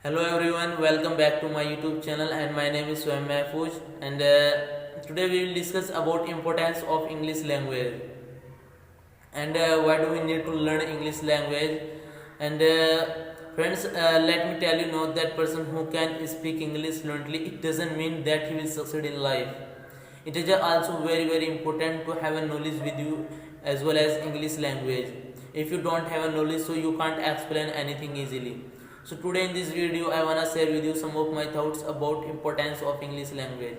Hello everyone, welcome back to my YouTube channel and my name is SHOYAB Mahfooz and today we will discuss about importance of English language and why do we need to learn English language and friends, let me tell you now that person who can speak English fluently, it doesn't mean that he will succeed in life. It is also very important to have a knowledge with you as well as English language. If you don't have a knowledge, so you can't explain anything easily. So today in this video I wanna share with you some of my thoughts about importance of English language.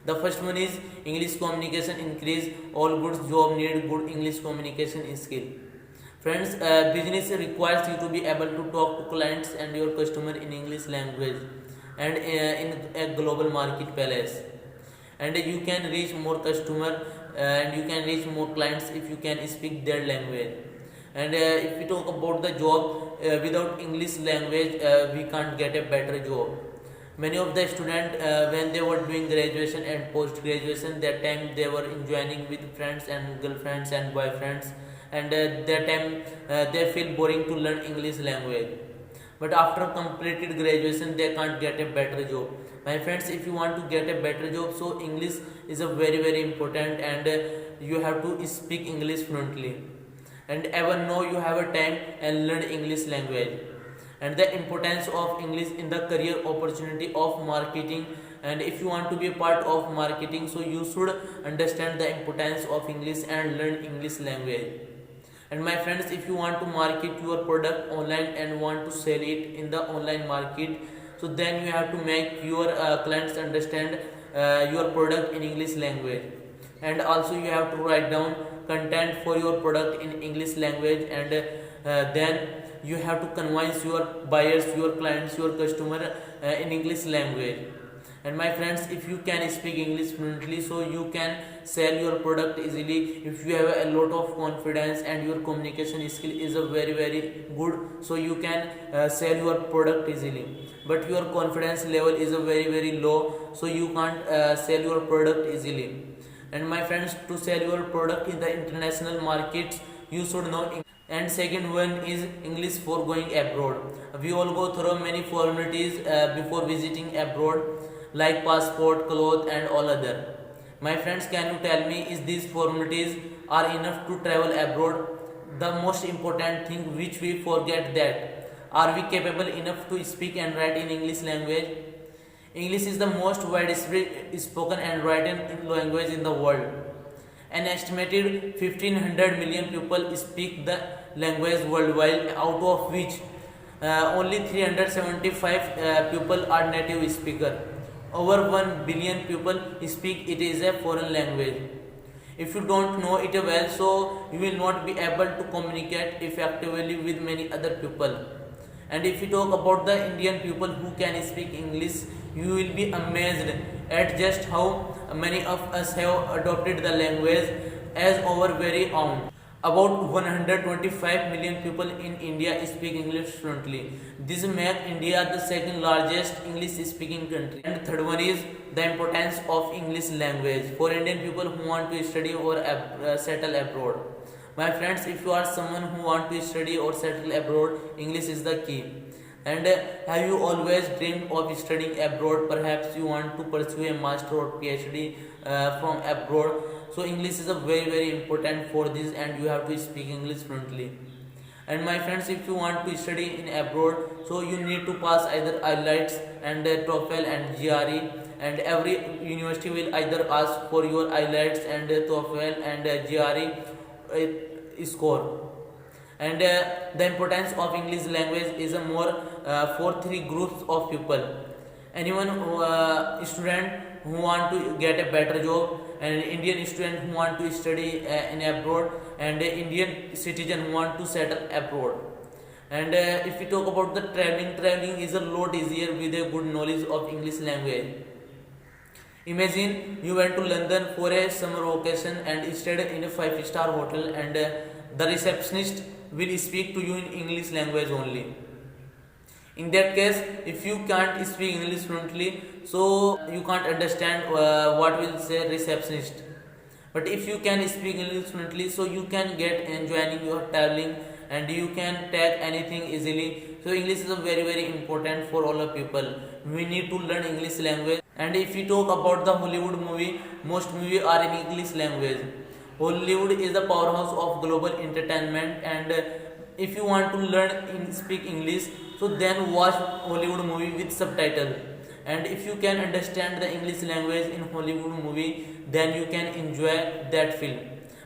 The first one is English communication increase. All good job need good English communication skill. Friends, business requires you to be able to talk to clients and your customer in English language and in a global marketplace. And you can reach more customer and you can reach more clients if you can speak their language. And if we talk about the job, without English language we can't get a better job. Many of the students when they were doing graduation and post graduation, that time they were enjoying with friends and girlfriends and boyfriends, and that time they feel boring to learn English language, but after completed graduation they can't get a better job. My friends, if you want to get a better job, so English is a very important, and you have to speak English fluently and ever know you have a time and learn English language. And the importance of English in the career opportunity of marketing, and if you want to be a part of marketing, so you should understand the importance of English and learn English language. And my friends, if you want to market your product online and want to sell it in the online market, so then you have to make your clients understand your product in English language, and also you have to write down content for your product in English language, and then you have to convince your buyers, your clients, your customer in English language. And my friends, if you can speak English fluently, so you can sell your product easily. If you have a lot of confidence and your communication skill is a very good, so you can sell your product easily. But your confidence level is a very low, so you can't sell your product easily. And my friends, to sell your product in the international markets, you should know English. And second one is English for going abroad. We all go through many formalities before visiting abroad, like passport, cloth and all other. My friends, can you tell me, is these formalities are enough to travel abroad? The most important thing which we forget, that are we capable enough to speak and write in English language? English is the most widely spoken and written language in the world. An estimated 1500 million people speak the language worldwide, out of which only 375 people are native speaker. Over 1 billion people speak it is a foreign language. If you don't know it well, so you will not be able to communicate effectively with many other people. And if you talk about the Indian people who can speak English, you will be amazed at just how many of us have adopted the language as our very own. About 125 million people in India speak English fluently. This makes India the second largest English speaking country. And third one is the importance of English language for Indian people who want to study or settle abroad. My friends, if you are someone who want to study or settle abroad, English is the key. And have you always dreamed of studying abroad? Perhaps you want to pursue a master or PhD from abroad. So English is a very important for this, and you have to speak English fluently. And my friends, if you want to study in abroad, so you need to pass either IELTS and TOEFL and GRE, and every university will either ask for your IELTS and TOEFL and GRE score. And the importance of English language is a more for three groups of people: anyone who student who want to get a better job, and Indian student who want to study in abroad, and Indian citizen who want to settle abroad. And if we talk about the traveling is a lot easier with a good knowledge of English language. Imagine you went to London for a summer vacation and stayed in a 5-star hotel, and the receptionist will speak to you in English language only. In that case, if you can't speak English fluently, so you can't understand what will say receptionist. But if you can speak English fluently, so you can get enjoying your traveling and you can tag anything easily. So English is a very important for all the people. We need to learn English language. And if we talk about the Hollywood movie, most movies are in English language. Hollywood is the powerhouse of global entertainment, and if you want to learn speak English, so then watch Hollywood movie with subtitle. And if you can understand the English language in Hollywood movie, then you can enjoy that film.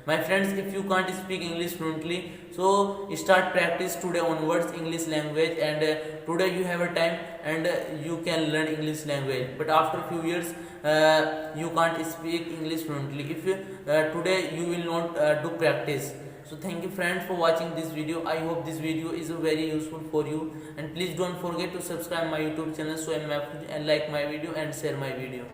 My friends, if you can't speak English fluently, so start practice today onwards English language, and today you have a time, and you can learn English language. But after few years you can't speak English fluently if today you will not do practice. So thank you friends for watching this video. I hope this video is very useful for you, and please don't forget to subscribe my YouTube channel SHOYAB MAHFOOZ, and like my video and share my video.